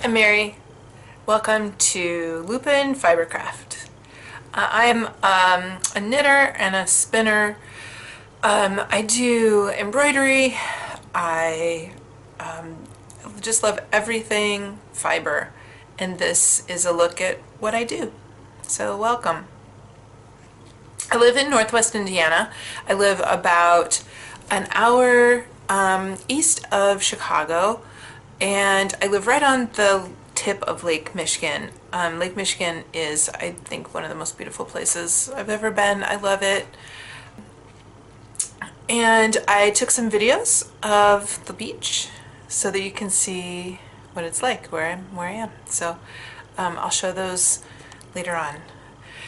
I'm Mary. Welcome to Lupine Fibercraft. I'm a knitter and a spinner. I do embroidery. I just love everything fiber, and this is a look at what I do. So welcome. I live in Northwest Indiana. I live about an hour east of Chicago, and I live right on the tip of Lake Michigan. Lake Michigan is, I think, one of the most beautiful places I've ever been. I love it. And I took some videos of the beach so that you can see what it's like where I am. So I'll show those later on.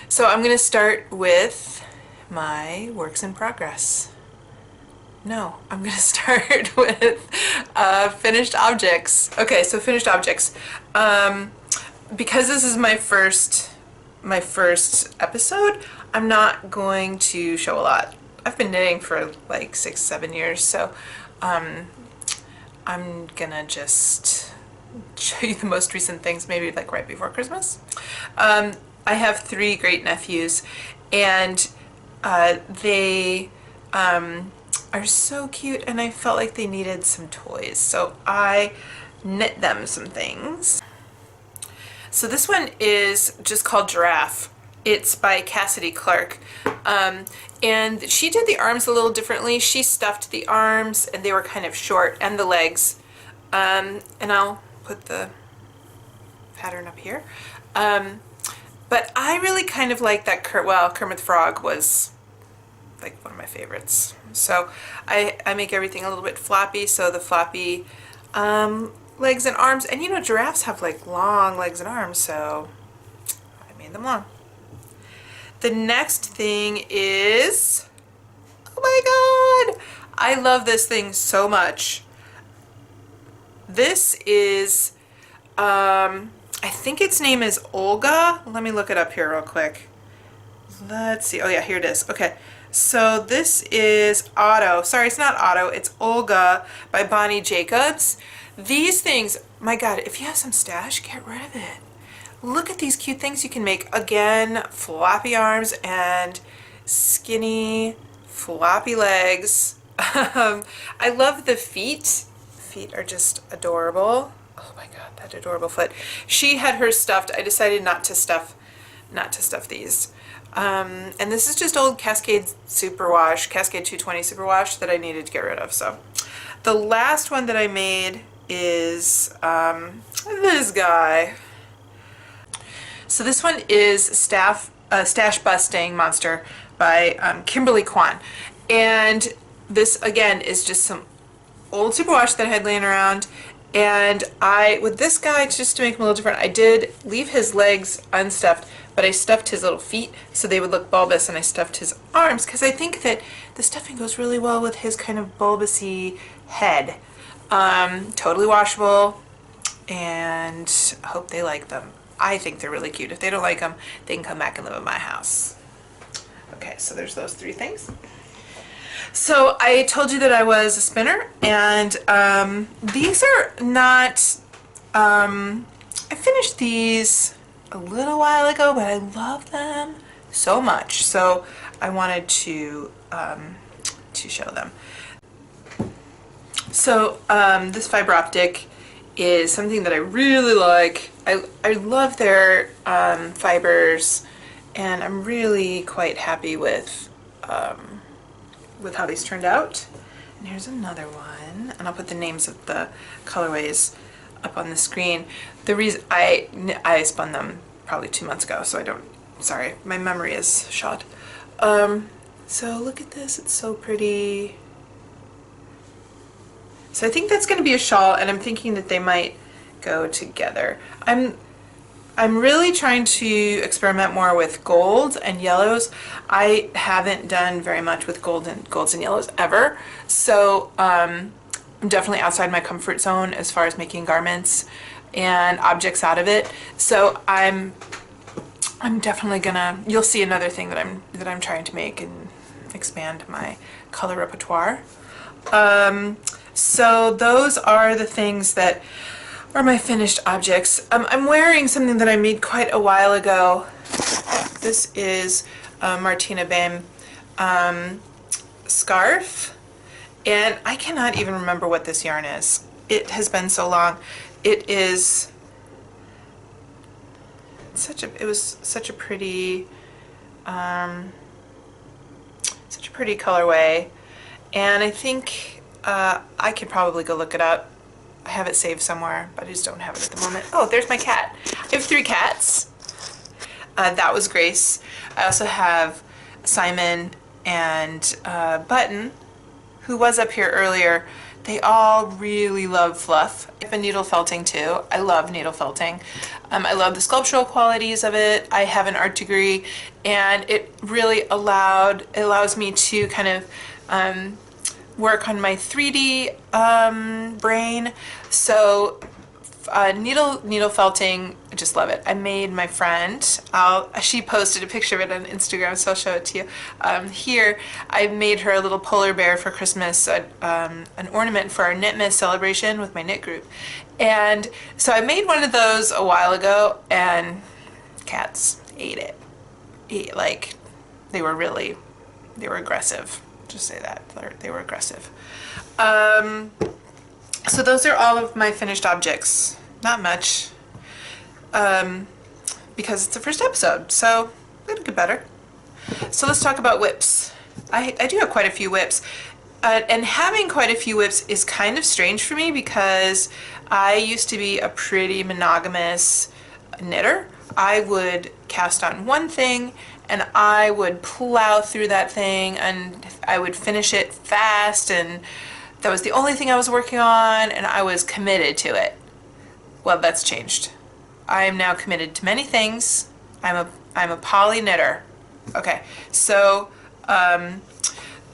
So I'm going to start with my works in progress. No, I'm going to start with finished objects. Okay, so finished objects. Because this is my first episode, I'm not going to show a lot. I've been knitting for like 6-7 years, so I'm gonna just show you the most recent things, maybe like right before Christmas. I have 3 great nephews, and they are so cute, and I felt like they needed some toys, so I knit them some things. So this one is just called Giraffe. It's by Cassidy Clark, and she did the arms a little differently. She stuffed the arms, and they were kind of short, and the legs, and I'll put the pattern up here. But I really kind of like that Kermit the Frog was like one of my favorites. So I make everything a little bit floppy, so the floppy legs and arms, and you know, giraffes have like long legs and arms, so I made them long. The next thing is, oh my god, I love this thing so much. This is, I think its name is Olga. Let me look it up here real quick. Let's see. Oh yeah, here it is. Okay. So this is Otto. Sorry, it's not Otto. It's Olga by Bonnie Jacobs. These things, my god, if you have some stash, get rid of it. Look at these cute things you can make. Again, floppy arms and skinny, floppy legs. I love the feet. Feet are just adorable. Oh my god, that adorable foot. She had hers stuffed. I decided not to stuff these. And this is just old Cascade Superwash, Cascade 220 Superwash that I needed to get rid of. So the last one that I made is this guy. So this one is Stash Busting Monster by Kimberly Kwan. And this, again, is just some old superwash that I had laying around. And with this guy, just to make him a little different, I did leave his legs unstuffed, but I stuffed his little feet so they would look bulbous, and I stuffed his arms because I think that the stuffing goes really well with his kind of bulbousy head. Totally washable, and I hope they like them. I think they're really cute. If they don't like them, they can come back and live in my house. Okay, so there's those 3 things. So I told you that I was a spinner, and these are not, I finished these a little while ago, but I love them so much, so I wanted to show them. So this fiber optic is something that I really like. I love their fibers, and I'm really quite happy with how these turned out. And here's another one, and I'll put the names of the colorways up on the screen. The reason I spun them probably 2 months ago, so I don't, sorry, my memory is shot. So look at this, it's so pretty. So I think that's going to be a shawl, and I'm thinking that they might go together. I'm really trying to experiment more with gold and yellows. I haven't done very much with golds and yellows ever, so I'm definitely outside my comfort zone as far as making garments and objects out of it. So I'm definitely gonna, you'll see another thing that I'm trying to make and expand my color repertoire. So those are the things that are my finished objects. I'm wearing something that I made quite a while ago. This is a Martina Bam scarf, and I cannot even remember what this yarn is. It has been so long. It is it was such a pretty colorway, and I think I could probably go look it up. I have it saved somewhere, but I just don't have it at the moment. Oh, there's my cat. I have 3 cats. That was Grace. I also have Simon and Button, who was up here earlier. They all really love fluff. I've been needle felting too. I love needle felting. I love the sculptural qualities of it. I have an art degree, and it really allows me to kind of work on my 3D brain. So needle felting, I just love it. I made my friend, she posted a picture of it on Instagram, so I'll show it to you. Here, I made her a little polar bear for Christmas, an ornament for our Knitmas celebration with my knit group. And so I made one of those a while ago, and cats ate it. They were aggressive. Just say that, they were aggressive. So those are all of my finished objects. Not much, because it's the first episode, so it'll get better. So let's talk about whips. I do have quite a few whips, and having quite a few whips is kind of strange for me because I used to be a pretty monogamous knitter. I would cast on one thing and I would plow through that thing, and I would finish it fast, and that was the only thing I was working on, and I was committed to it. Well, that's changed. I am now committed to many things. I'm a poly knitter. Okay, so let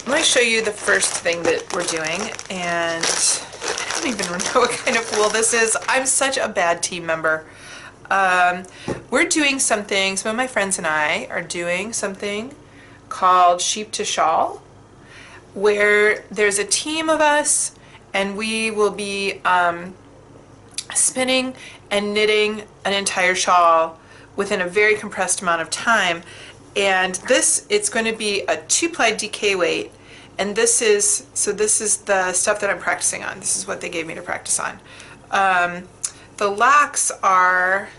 me show you the first thing that we're doing, and I don't even know what kind of wool this is. I'm such a bad team member. We're doing something, some of my friends and I are doing something called Sheep to Shawl, where there's a team of us, and we will be spinning and knitting an entire shawl within a very compressed amount of time. And it's going to be a 2-ply DK weight, and this is the stuff that I'm practicing on. This is what they gave me to practice on. The locks are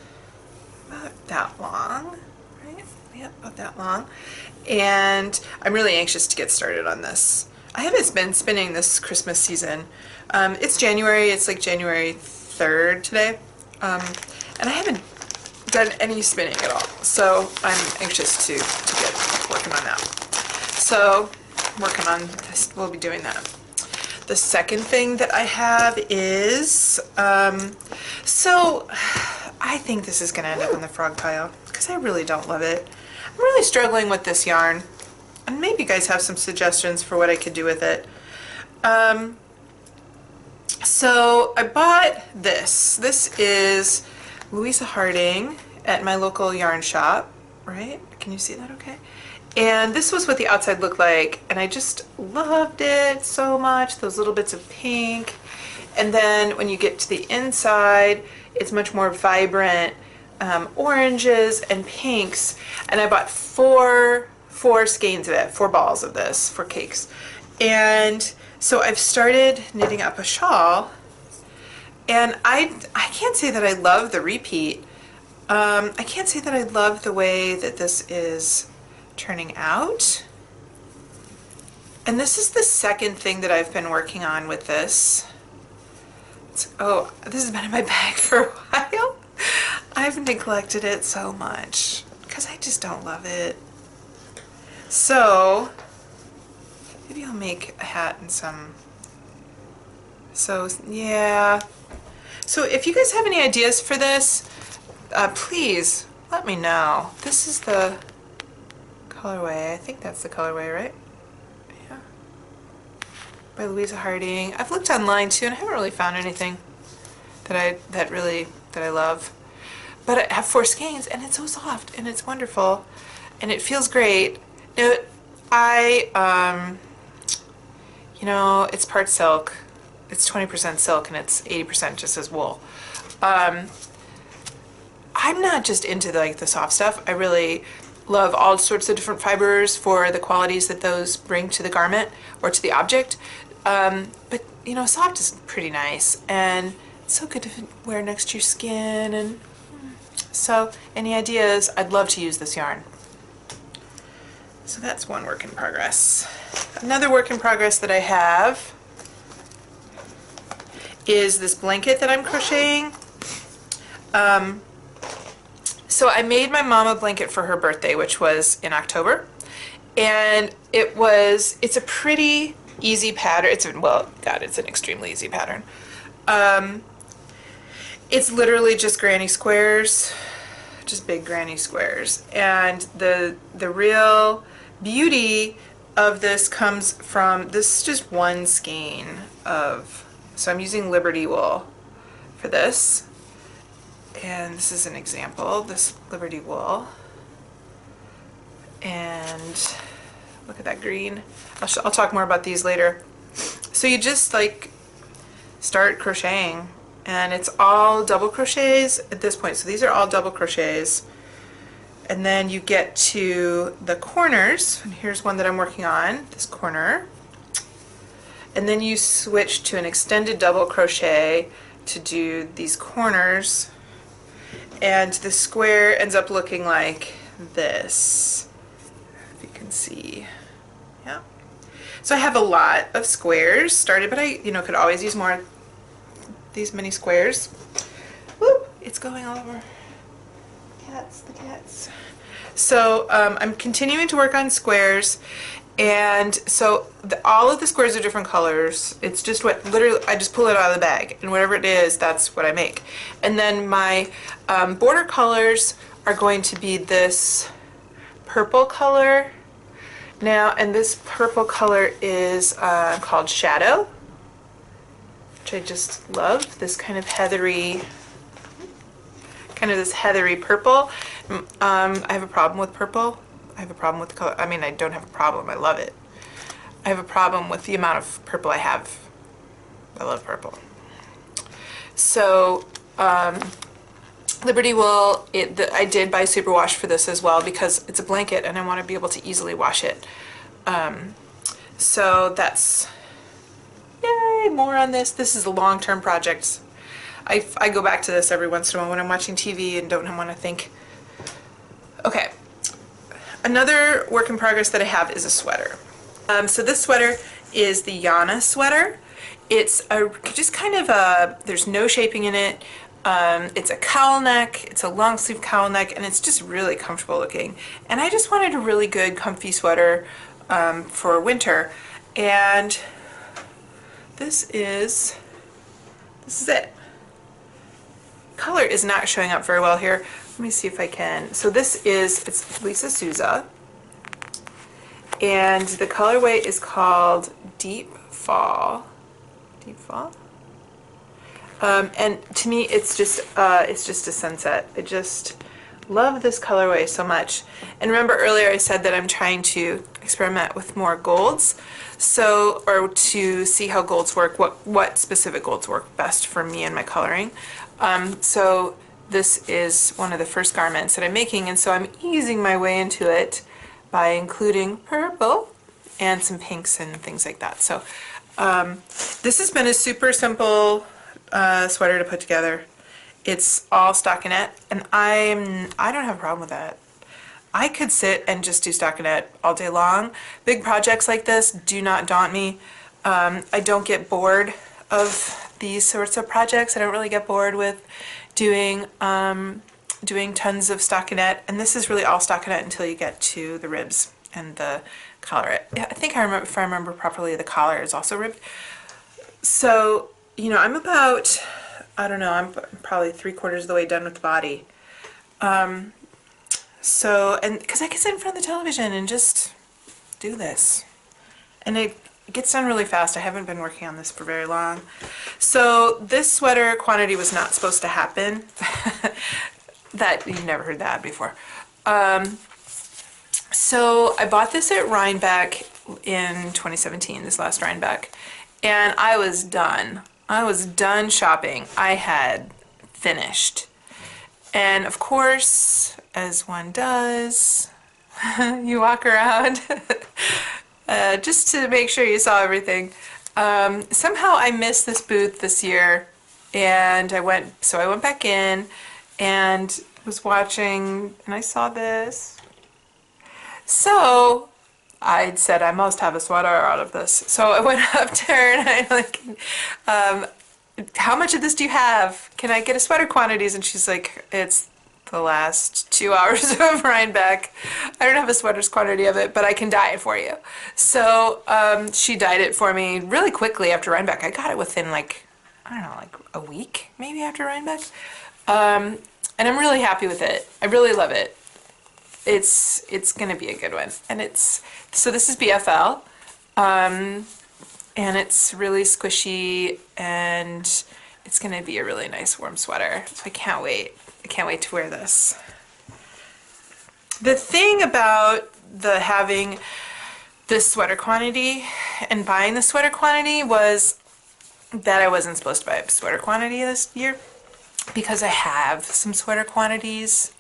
about that long, right? Yep, about that long. And I'm really anxious to get started on this. I haven't been spinning this Christmas season. It's January, it's like January 3rd today. And I haven't done any spinning at all. So I'm anxious to get working on that. So working on this, we'll be doing that. The second thing that I have is, so I think this is gonna end up in the frog pile because I really don't love it. I'm really struggling with this yarn, and maybe you guys have some suggestions for what I could do with it. So I bought this. This is Louisa Harding at my local yarn shop, right? Can you see that okay? And this was what the outside looked like, and I just loved it so much, those little bits of pink. And then when you get to the inside, it's much more vibrant oranges and pinks. And I bought four skeins of it, 4 balls of this, 4 cakes. And so I've started knitting up a shawl, and I can't say that I love the repeat. I can't say that I love the way that this is turning out. And this is the second thing that I've been working on with this. Oh, this has been in my bag for a while. I've neglected it so much because I just don't love it. So maybe I'll make a hat and some. So yeah. So if you guys have any ideas for this, please let me know. This is the colorway. I think that's the colorway, right? Yeah. By Louisa Harding. I've looked online too, and I haven't really found anything that I love. But I have 4 skeins, and it's so soft, and it's wonderful, and it feels great. Now, you know, it's part silk. It's 20% silk, and it's 80% just as wool. I'm not just into like the soft stuff. I really love all sorts of different fibers for the qualities that those bring to the garment or to the object. But you know, soft is pretty nice and it's so good to wear next to your skin. And so any ideas? I'd love to use this yarn. So that's one work in progress. Another work in progress that I have is this blanket that I'm crocheting. So I made my mom a blanket for her birthday, which was in October, and it's a pretty easy pattern. It's an extremely easy pattern. It's literally just granny squares, just big granny squares, and the real beauty of this comes from this is just one skein of, so I'm using Liberty wool for this. And this is an example, this Liberty wool. And look at that green. I'll talk more about these later. So you just like start crocheting, and it's all double crochets at this point. So these are all double crochets. And then you get to the corners, and here's one that I'm working on, this corner. And then you switch to an extended double crochet to do these corners. And the square ends up looking like this, if you can see. Yeah. So I have a lot of squares started, but I, could always use more of these mini squares. Woo! It's going all over. The cats. So I'm continuing to work on squares, and so all of the squares are different colors. It's just literally, I just pull it out of the bag, and whatever it is, that's what I make. And then my border colors are going to be this purple color now, and this purple color is called Shadow, which I just love. This kind of heathery, this heathery purple. I have a problem with purple. I have a problem with the color. I mean, I don't have a problem. I love it. I have a problem with the amount of purple I have. I love purple. So, Liberty wool, I did buy superwash for this as well because it's a blanket and I want to be able to easily wash it. So that's, yay, more on this. This is a long-term project. I go back to this every once in a while when I'm watching TV and don't want to think. Okay. Another work in progress that I have is a sweater. So this sweater is the Yana sweater. It's just kind of there's no shaping in it. It's a cowl neck, it's a long sleeve cowl neck, and it's just really comfortable looking. And I just wanted a really good comfy sweater for winter. And this is it. Color is not showing up very well here. Let me see if I can. So it's Lisa Souza, and the colorway is called Deep Fall. Deep Fall. And to me, it's just a sunset. I just love this colorway so much. And remember earlier I said that I'm trying to experiment with more golds, or to see how golds work, what specific golds work best for me and my coloring. So this is one of the first garments that I'm making, and so I'm easing my way into it by including purple and some pinks and things like that. So this has been a super simple sweater to put together. It's all stockinette, and I don't have a problem with that. I could sit and just do stockinette all day long. Big projects like this do not daunt me. I don't get bored of these sorts of projects. I don't really get bored with doing tons of stockinette, and this is really all stockinette until you get to the ribs and the collar. I think if I remember properly, the collar is also ribbed. So, I'm about, I don't know, I'm probably 3/4 of the way done with the body. And because I can sit in front of the television and just do this. And it gets done really fast. I haven't been working on this for very long. So this sweater quantity was not supposed to happen. That, you've never heard that before. So I bought this at Rhinebeck in 2017, this last Rhinebeck, and I was done. I was done shopping. I had finished. And of course, as one does, you walk around just to make sure you saw everything. Somehow I missed this booth this year, and I went back in and was watching, and I saw this. So I said I must have a sweater out of this. So I went up to her and I like, how much of this do you have? Can I get a sweater quantities? And she's like, it's the last 2 hours of Rhinebeck. I don't have a sweater's quantity of it, but I can dye it for you. So she dyed it for me really quickly after Rhinebeck. I got it within like, I don't know, like a week maybe after Rhinebeck. And I'm really happy with it. I really love it. It's gonna be a good one. And so this is BFL. And it's really squishy, and it's going to be a really nice warm sweater. So I can't wait. I can't wait to wear this. The thing about having this sweater quantity and buying the sweater quantity was that I wasn't supposed to buy a sweater quantity this year, because I have some sweater quantities.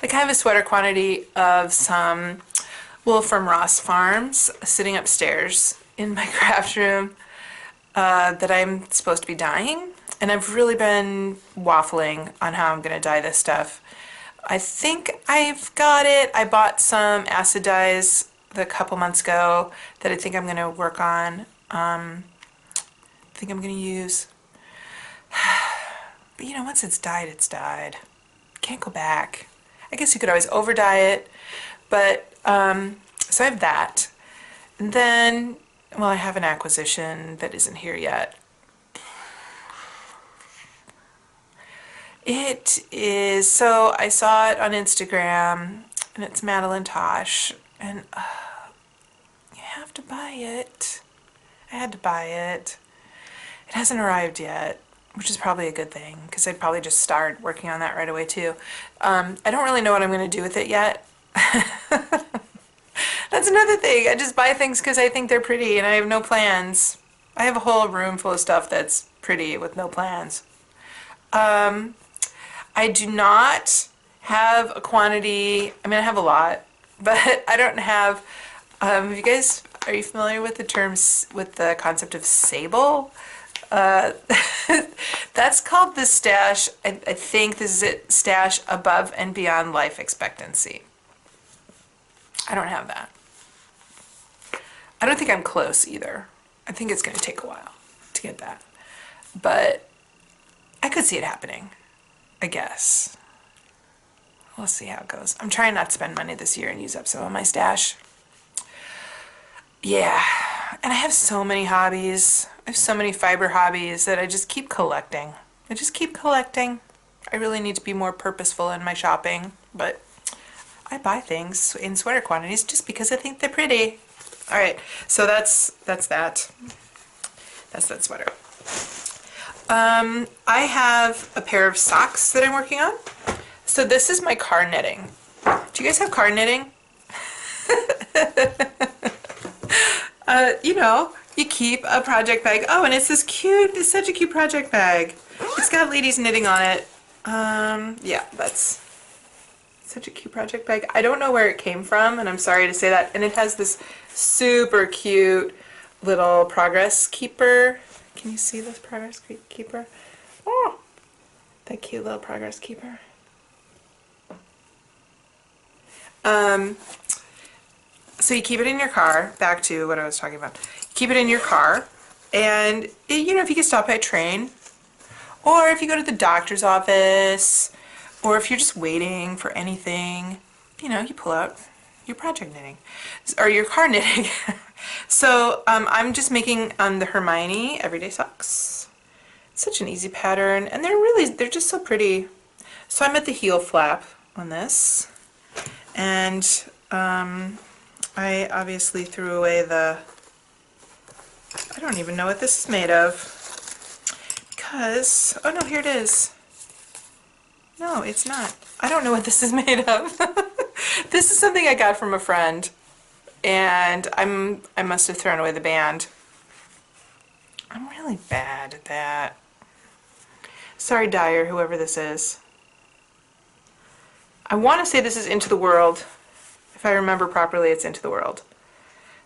Like I have a sweater quantity of some wool from Ross Farms sitting upstairs in my craft room that I'm supposed to be dyeing, and I've really been waffling on how I'm going to dye this stuff. I think I've got it. I bought some acid dyes a couple months ago that I think I'm going to work on. I think I'm going to use. But you know, once it's dyed, it's dyed. Can't go back. I guess you could always over dye it, but so I have that. And then, well, I have an acquisition that isn't here yet. It is, so I saw it on Instagram, and it's Madeline Tosh, and you have to buy it. I had to buy it. It hasn't arrived yet, which is probably a good thing, because I'd probably just start working on that right away too. I don't really know what I'm going to do with it yet. That's another thing. I just buy things because I think they're pretty, and I have no plans. I have a whole room full of stuff that's pretty with no plans. I do not have a quantity. I mean, I have a lot, but I don't have. Are you familiar with the terms, with the concept of sable? That's called the stash. I think this is it. Stash above and beyond life expectancy. I don't have that. I don't think I'm close either. I think it's going to take a while to get that. But I could see it happening, I guess. We'll see how it goes. I'm trying not to spend money this year and use up some of my stash. Yeah, and I have so many hobbies. I have so many fiber hobbies that I just keep collecting. I really need to be more purposeful in my shopping, but I buy things in sweater quantities just because I think they're pretty. All right, so that's that. That's that sweater. I have a pair of socks that I'm working on. So this is my car knitting. Do you guys have car knitting? You know, you keep a project bag. Oh, and it's such a cute project bag. It's got ladies knitting on it. Yeah, that's such a cute project bag. I don't know where it came from, and I'm sorry to say that. And it has this super cute little progress keeper. Can you see this progress keeper? Oh, that cute little progress keeper. So you keep it in your car, back to what I was talking about. You keep it in your car, and you know, if you can stop by a train, or if you go to the doctor's office, or if you're just waiting for anything, you know, you pull out your project knitting, or your car knitting. So I'm just making the Hermione everyday socks. It's such an easy pattern, and they're just so pretty. So I'm at the heel flap on this, and I obviously threw away I don't even know what this is made of, because, oh no, here it is. No, it's not. I don't know what this is made of. This is something I got from a friend, and I must have thrown away the band. I'm really bad at that. Sorry, Dyer, whoever this is. I want to say this is Into the World. If I remember properly, it's Into the World.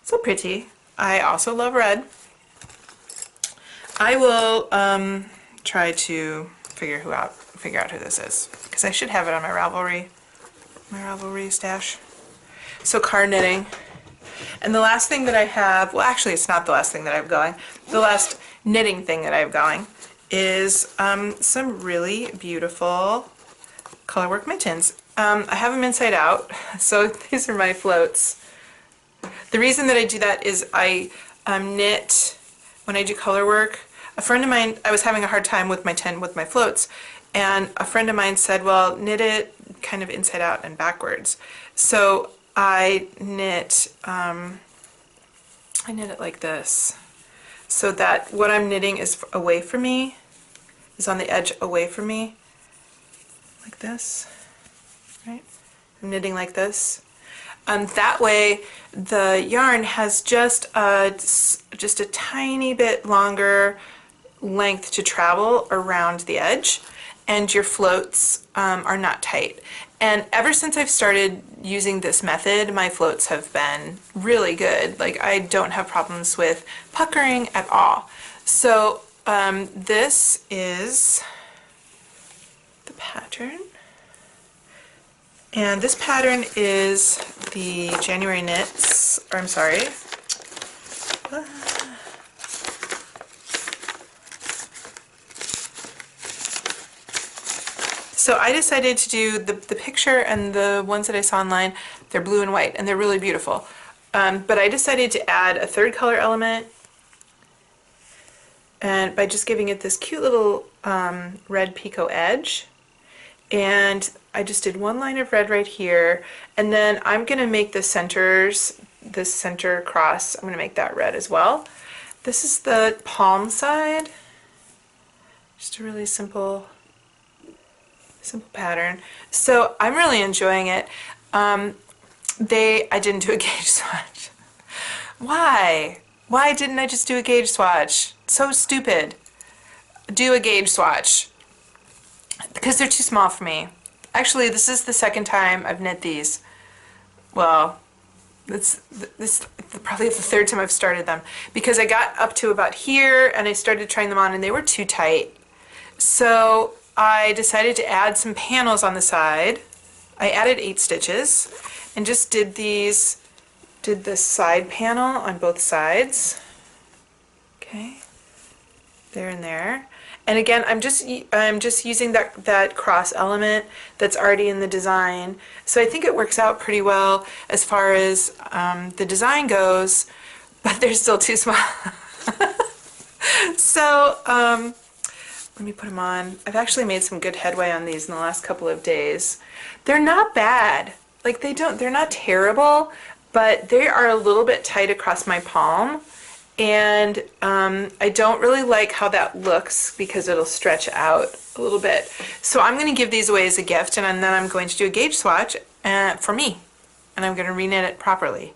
So pretty. I also love red. I will try to figure out who this is, because I should have it on my Ravelry stash. So card knitting. And the last thing that I have, well actually it's not the last thing that I have going, the last knitting thing that I have going is some really beautiful colorwork mittens. I have them inside out, so these are my floats. The reason that I do that is I knit when I do color work. A friend of mine, I was having a hard time with my floats, and a friend of mine said, well, knit it kind of inside out and backwards. So I knit it like this, so that what I'm knitting is away from me, is on the edge away from me, like this, right? I'm knitting like this. That way the yarn has just a tiny bit longer length to travel around the edge, and your floats are not tight. And ever since I've started using this method, my floats have been really good. Like, I don't have problems with puckering at all. So this is the pattern. And this pattern is the January Knits, or I'm sorry. So I decided to do the picture, and the ones that I saw online, they're blue and white, and they're really beautiful. But I decided to add a third color element, and by just giving it this cute little red picot edge. And I just did one line of red right here, and then I'm going to make the centers, this center cross, I'm going to make that red as well. This is the palm side, just a really simple pattern. So I'm really enjoying it. I didn't do a gauge swatch. Why? Why didn't I just do a gauge swatch? So stupid. Do a gauge swatch. Because they're too small for me. Actually, this is the second time I've knit these. Well, this probably the third time I've started them, because I got up to about here and I started trying them on and they were too tight. So I decided to add some panels on the side. I added 8 stitches and just did this side panel on both sides. Okay, there and there. And again, I'm just using that cross element that's already in the design. So I think it works out pretty well as far as the design goes, but they're still too small. So let me put them on. I've actually made some good headway on these in the last couple of days. They're not bad. Like, they're not terrible, but they are a little bit tight across my palm. And I don't really like how that looks because it'll stretch out a little bit. So I'm going to give these away as a gift, and then I'm going to do a gauge swatch for me. And I'm going to reknit it properly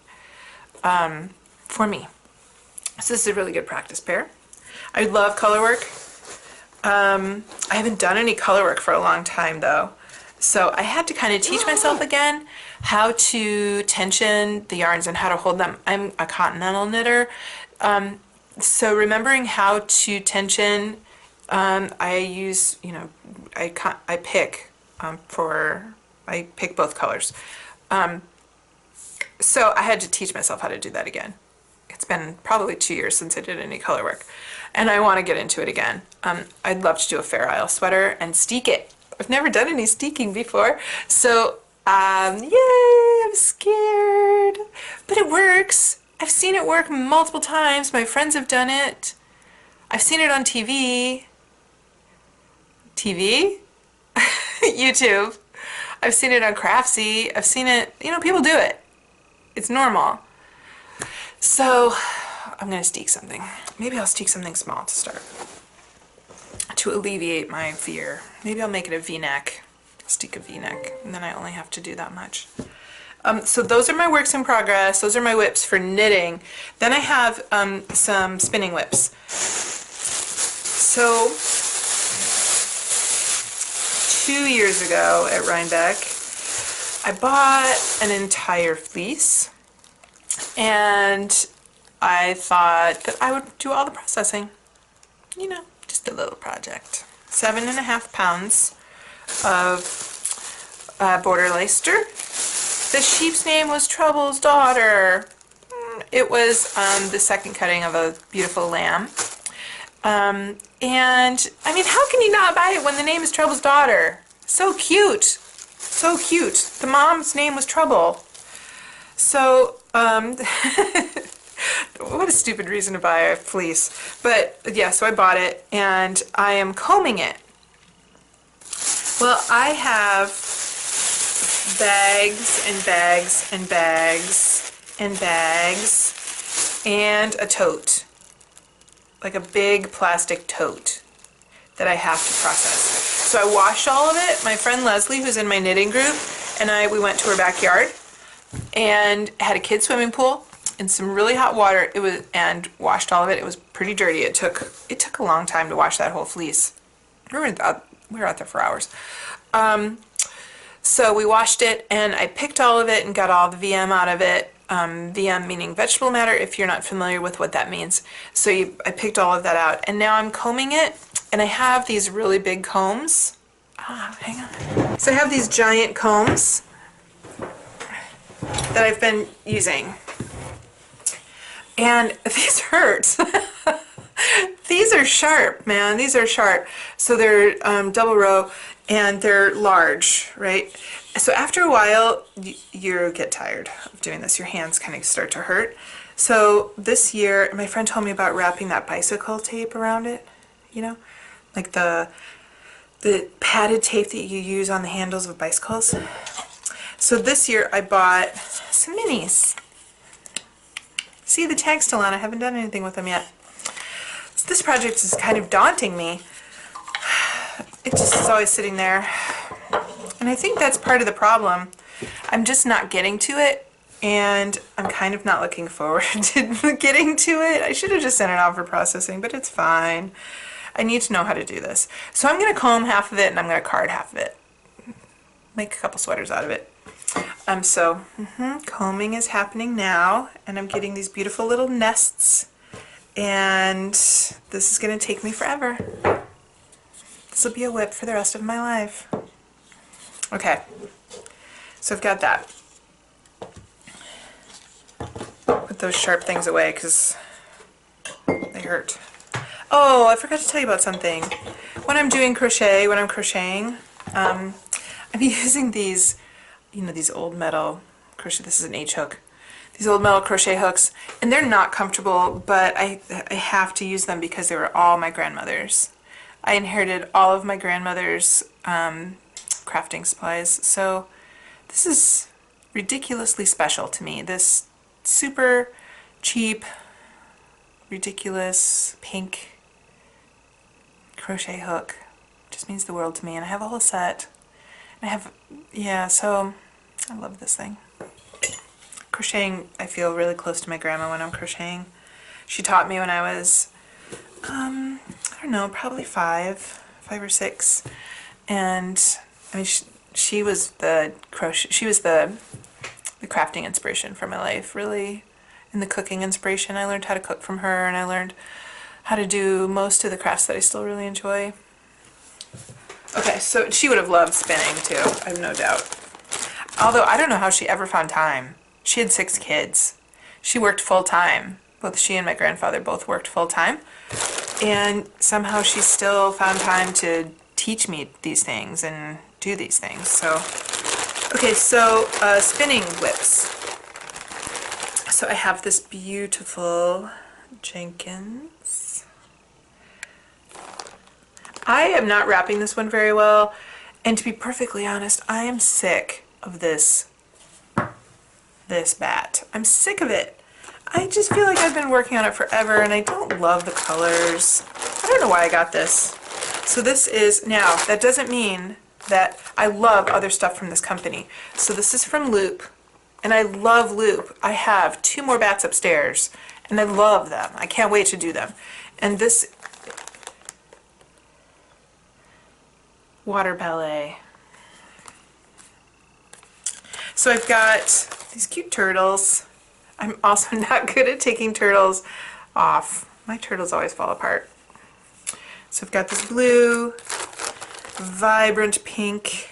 for me. So this is a really good practice pair. I love color work. I haven't done any color work for a long time though. So I had to kind of teach myself again how to tension the yarns and how to hold them. I'm a continental knitter. So remembering how to tension, I use, I pick both colors. So I had to teach myself how to do that again. It's been probably 2 years since I did any color work, and I want to get into it again. I'd love to do a Fair Isle sweater and steek it. I've never done any steeking before, so yay, I'm scared, but it works. I've seen it work multiple times. My friends have done it. I've seen it on TV. TV? YouTube. I've seen it on Craftsy. I've seen it, people do it. It's normal. So I'm going to steek something. Maybe I'll steek something small to start, to alleviate my fear. Maybe I'll make it a V-neck. Steek a V-neck, and then I only have to do that much. So those are my works in progress. Those are my whips for knitting. Then I have some spinning whips. So 2 years ago at Rhinebeck, I bought an entire fleece, and I thought that I would do all the processing. You know, just a little project. 7.5 pounds of border Leicester. The sheep's name was Trouble's Daughter. It was the second cutting of a beautiful lamb. And I mean, how can you not buy it when the name is Trouble's Daughter? So cute. So cute. The mom's name was Trouble. So, what a stupid reason to buy a fleece. But yeah, so I bought it and I am combing it. Well, I have bags and bags and bags and bags and a tote. Like a big plastic tote that I have to process. So I washed all of it. My friend Leslie, who's in my knitting group, and we went to her backyard and had a kid's swimming pool in some really hot water. And washed all of it. It was pretty dirty. It took a long time to wash that whole fleece. We were out there for hours. So we washed it, and I picked all of it and got all the VM out of it. VM meaning vegetable matter, if you're not familiar with what that means. So I picked all of that out, and now I'm combing it, and I have these really big combs. Hang on. So I have these giant combs that I've been using, and these hurt. These are sharp, man. These are sharp. So they're double row, and they're large, right? So after a while, you get tired of doing this. Your hands kind of start to hurt. So this year, my friend told me about wrapping that bicycle tape around it, you know, like the padded tape that you use on the handles of bicycles. So this year I bought some minis. See, the tag's still on. I haven't done anything with them yet. So this project is kind of daunting me. It just is always sitting there. And I think that's part of the problem. I'm just not getting to it, and I'm kind of not looking forward to getting to it. I should have just sent it out for processing, but it's fine. I need to know how to do this. So I'm going to comb half of it, and I'm going to card half of it. Make a couple sweaters out of it. Combing is happening now, and I'm getting these beautiful little nests, and this is going to take me forever. This will be a whip for the rest of my life. Okay, so I've got that. Put those sharp things away because they hurt. Oh, I forgot to tell you about something. When I'm doing crochet, when I'm crocheting, I'm using these, you know, these old metal crochet. This is an H hook. These old metal crochet hooks, and they're not comfortable, but I have to use them because they were all my grandmother's. I inherited all of my grandmother's crafting supplies, so this is ridiculously special to me. This super cheap, ridiculous pink crochet hook just means the world to me, and I have a whole set. And I have, yeah, so I love this thing. Crocheting, I feel really close to my grandma when I'm crocheting. She taught me when I was, I don't know, probably five or six, and I mean, she was the crochet. She was the crafting inspiration for my life, really, and the cooking inspiration. I learned how to cook from her, and I learned how to do most of the crafts that I still really enjoy. Okay, so she would have loved spinning too, I have no doubt. Although I don't know how she ever found time. She had 6 kids. She worked full time. Both she and my grandfather both worked full time, and somehow she still found time to teach me these things and do these things. So, okay, so spinning whips. So I have this beautiful Jenkins. I am not wrapping this one very well, and to be perfectly honest, I am sick of this bat. I'm sick of it. I just feel like I've been working on it forever, and I don't love the colors. I don't know why I got this. So this is, now, that doesn't mean that I love other stuff from this company. So this is from Loop, and I love Loop. I have 2 more bats upstairs, and I love them. I can't wait to do them. And this water ballet. So I've got these cute turtles. I'm also not good at taking turtles off. My turtles always fall apart. So I've got this blue, vibrant pink.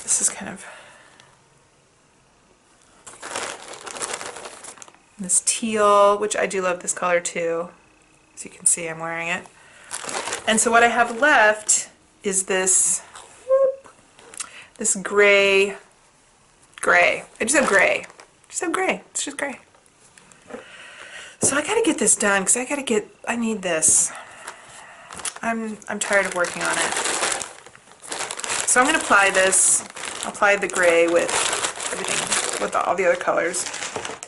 This is kind of this teal, which I do love this color too. As you can see, I'm wearing it. And so what I have left is this, this gray. I just have gray. It's just gray. So I gotta get this done because I need this. I'm tired of working on it. So I'm gonna apply this. Apply the gray with everything, with all the other colors,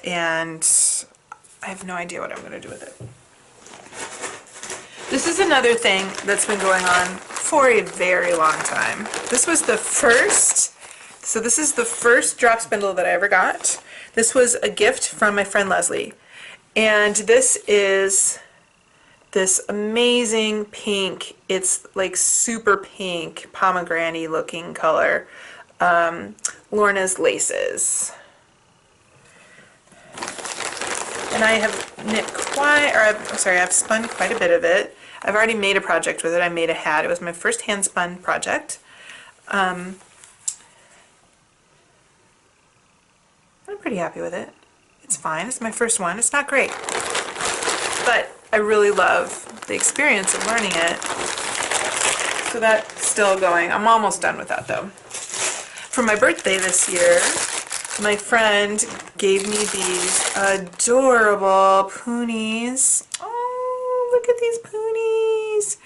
and I have no idea what I'm gonna do with it. This is another thing that's been going on for a very long time. This is the first drop spindle that I ever got. This was a gift from my friend Leslie. And this is this amazing pink. It's like super pink, pomegranate looking color. Lorna's Laces. And I have I've spun quite a bit of it. I've already made a project with it. I made a hat. It was my first hand spun project. I'm pretty happy with it. It's fine. It's my first one. It's not great. But I really love the experience of learning it. So that's still going. I'm almost done with that though. For my birthday this year, my friend gave me these adorable poonies. Oh, look at these poonies.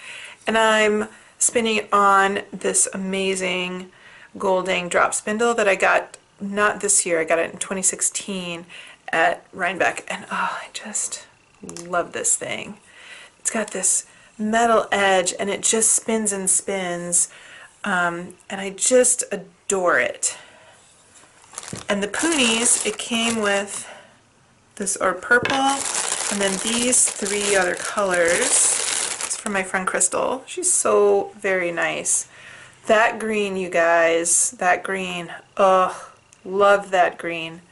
And I'm spinning it on this amazing Golding drop spindle that I got, not this year, I got it in 2016 at Rhinebeck. And oh, I just love this thing. It's got this metal edge and it just spins and spins. And I just adore it. And the poonies, it came with this purple, and then these three other colors. It's from my friend Crystal. She's so very nice. That green, you guys, that green, oh, love that green.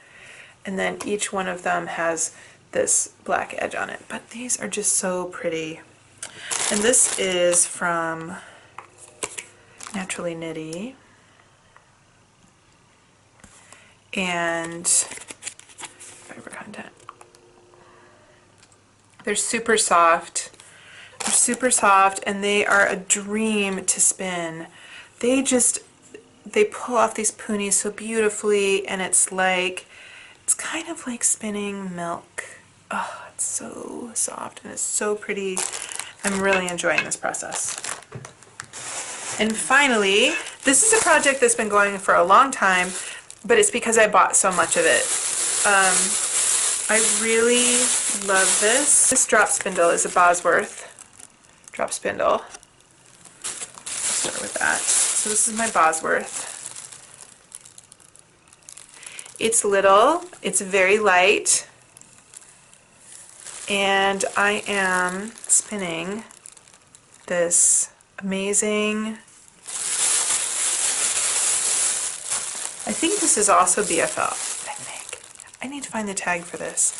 And then each one of them has this black edge on it. But these are just so pretty. And this is from Naturally Nitty. And fiber content. They're super soft. They're super soft and they are a dream to spin. They pull off these poonies so beautifully, and it's kind of like spinning milk. Oh, it's so soft and it's so pretty. I'm really enjoying this process. And finally, this is a project that's been going for a long time, but it's because I bought so much of it. I really love this. This drop spindle is a Bosworth drop spindle. I'll start with that. So this is my Bosworth. It's little, it's very light, and I am spinning this amazing, I think this is also BFL, I think. I need to find the tag for this.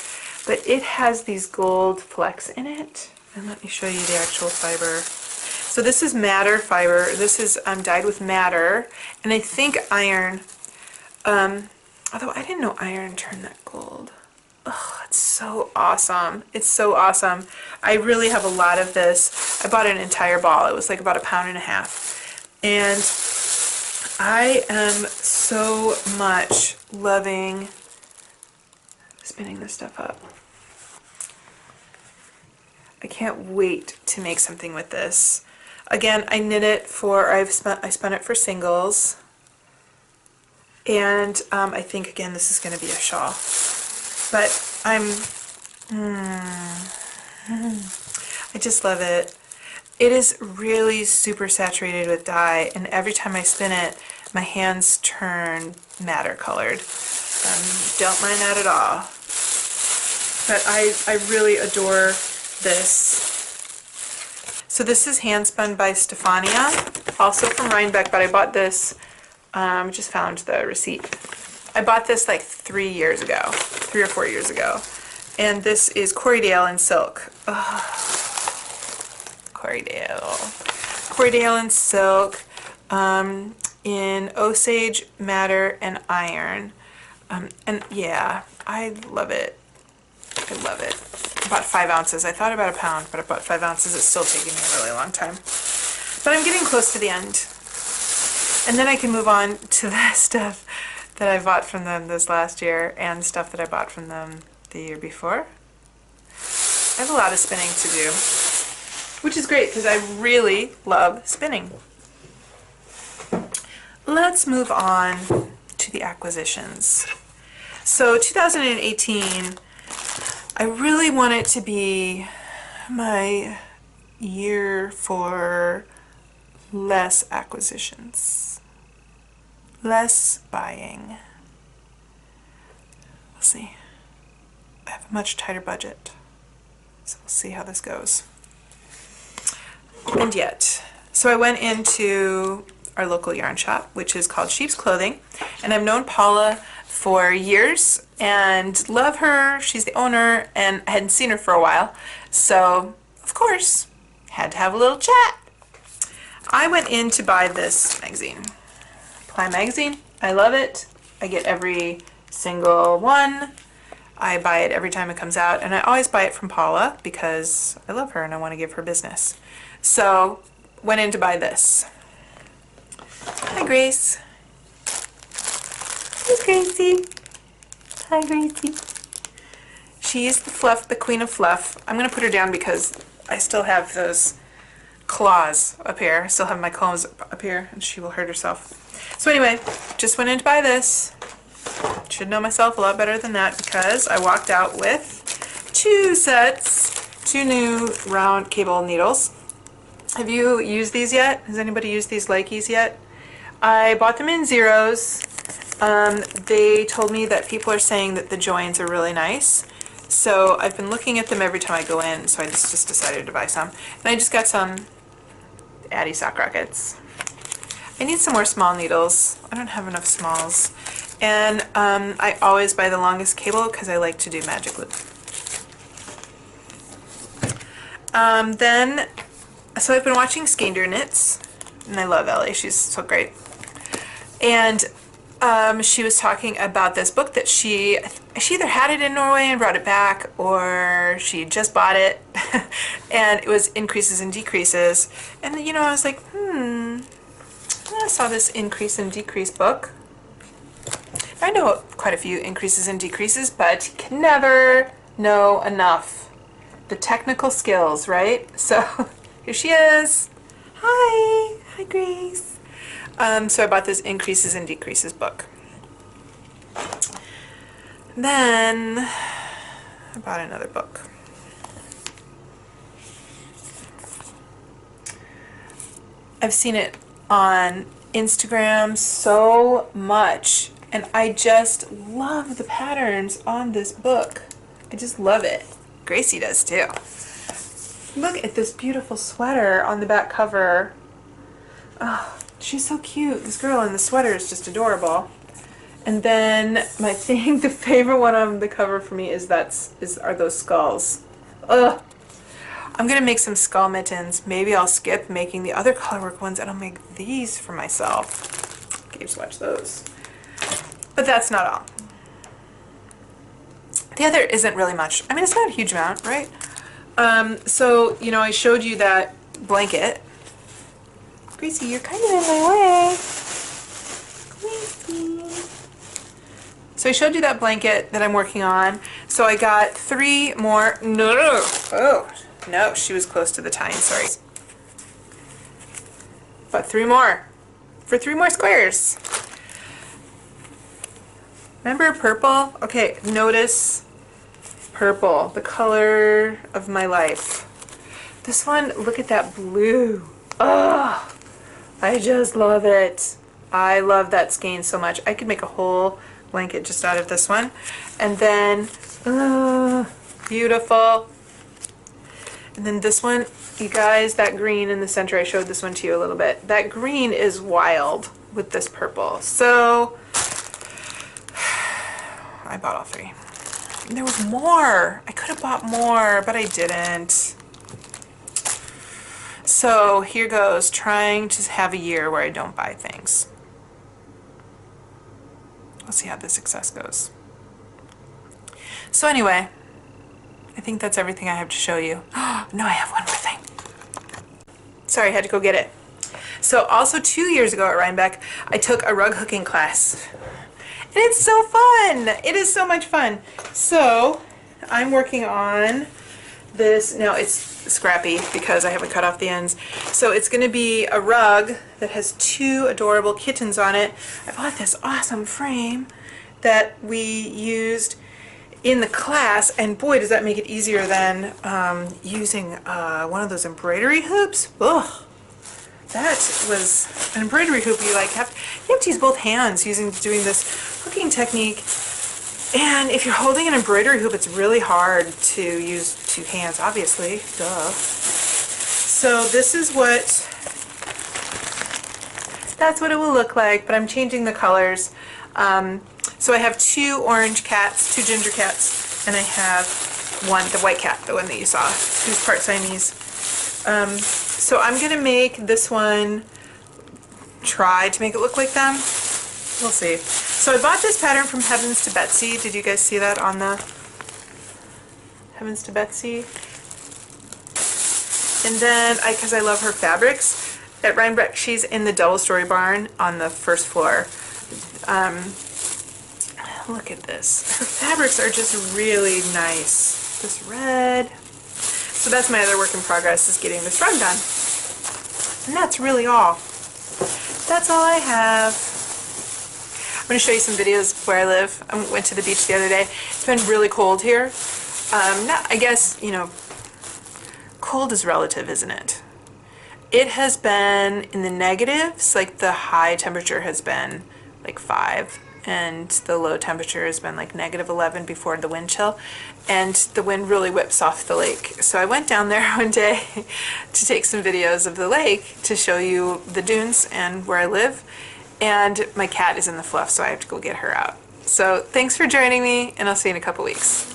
But it has these gold flecks in it. And let me show you the actual fiber. So this is madder fiber. This is dyed with madder. And I think iron, although I didn't know iron turned that gold. Oh, it's so awesome. It's so awesome. I really have a lot of this. I bought an entire ball. It was like about 1.5 pounds. And I am so much loving spinning this stuff up. I can't wait to make something with this. Again, I knit it for, I spun it for singles. And I think, again, this is going to be a shawl. But I just love it. It is really super saturated with dye, and every time I spin it, my hands turn madder colored. Don't mind that at all. But I really adore this. So this is hand spun by Stefania, also from Rhinebeck, but I bought this, just found the receipt. I bought this like 3 years ago, 3 or 4 years ago. And this is Corriedale in silk. Oh, Corriedale. Corriedale in silk, in Osage, madder, and iron. And yeah, I love it. I love it. I bought 5 ounces. I thought about a pound, but I bought 5 ounces. It's still taking me a really long time. But I'm getting close to the end. And then I can move on to the stuff that I bought from them this last year and stuff that I bought from them the year before. I have a lot of spinning to do, which is great because I really love spinning. Let's move on to the acquisitions. So 2018, I really want it to be my year for less acquisitions, less buying. We'll see. I have a much tighter budget, so we'll see how this goes. And yet, so I went into our local yarn shop, which is called Sheep's Clothing, and I've known Paula for years and love her. She's the owner, and I hadn't seen her for a while, so of course had to have a little chat. I went in to buy this magazine, Ply magazine. I love it. I get every single one. I buy it every time it comes out, and I always buy it from Paula because I love her and I want to give her business. So went in to buy this. Hi, Grace. Hi, Gracie. Hi, Gracie. She is the fluff, the queen of fluff. I'm going to put her down because I still have those claws up here. I still have my claws up here, and she will hurt herself. So anyway, just went in to buy this. Should know myself a lot better than that because I walked out with 2 sets, 2 new round cable needles. Have you used these yet? Has anybody used these Leikis yet? I bought them in zeros. They told me that people are saying that the joins are really nice. So I've been looking at them every time I go in, so I just decided to buy some. And I just got some Addy sock rockets. I need some more small needles. I don't have enough smalls. And I always buy the longest cable because I like to do magic loop. So I've been watching Skander Knits, and I love Ellie. She's so great. And she was talking about this book that she either had it in Norway and brought it back, or she just bought it, and it was Increases and Decreases. And you know, I was like, I saw this Increase and Decrease book. I know quite a few increases and decreases, but you can never know enough. The technical skills, right? So here she is. Hi. Hi, Grace. So I bought this Increases and Decreases book. Then I bought another book. I've seen it on Instagram so much, and I just love the patterns on this book. I just love it. Gracie does too. Look at this beautiful sweater on the back cover. Oh, she's so cute. This girl in the sweater is just adorable. And then my thing, the favorite one on the cover for me are those skulls. Ugh. I'm gonna make some skull mittens. Maybe I'll skip making the other colorwork ones and I'll make these for myself. Okay, just watch those. But that's not all. The other isn't really much. I mean, it's not a huge amount, right? So, you know, I showed you that blanket. Gracie, you're kind of in my way. Gracie. So I showed you that blanket that I'm working on. So I got 3 more. No. Oh, no, she was close to the tying, sorry. But 3 more. For 3 more squares. Remember purple? Okay, notice purple, the color of my life. This one, look at that blue. Oh, I just love it. I love that skein so much. I could make a whole blanket just out of this one. And then, beautiful. And then this one, you guys, that green in the center, I showed this one to you a little bit. That green is wild with this purple. So I bought all three. And there was more. I could have bought more, but I didn't. So here goes, trying to have a year where I don't buy things. We'll see how the success goes. So anyway, I think that's everything I have to show you. No, I have one more thing. Sorry, I had to go get it. So also 2 years ago at Rhinebeck, I took a rug hooking class. And it's so fun. It is so much fun. So I'm working on this. Now it's scrappy because I haven't cut off the ends. So it's going to be a rug that has 2 adorable kittens on it. I bought this awesome frame that we used in the class, and boy does that make it easier than using one of those embroidery hoops. Ugh. That was an embroidery hoop. You have to use both hands doing this hooking technique, and if you're holding an embroidery hoop, it's really hard to use 2 hands, obviously, duh. So this is that's what it will look like, but I'm changing the colors. So I have 2 orange cats, 2 ginger cats, and I have one, the white cat, the one that you saw, who's part Siamese. So I'm going to make this one, try to make it look like them. We'll see. So I bought this pattern from Heavens to Betsy. Did you guys see that on the Heavens to Betsy? And then, because I love her fabrics, at Rhinebeck, she's in the double-story barn on the first floor. Look at this. Her fabrics are just really nice. This red. So that's my other work in progress, is getting this rug done. And that's really all. That's all I have. I'm going to show you some videos where I live. I went to the beach the other day. It's been really cold here. I guess, cold is relative, isn't it? It has been in the negatives, like the high temperature has been like 5. And the low temperature has been like -11 before the wind chill, and the wind really whips off the lake. So I went down there one day to take some videos of the lake to show you the dunes and where I live, and my cat is in the fluff, so I have to go get her out. So thanks for joining me, and I'll see you in a couple weeks.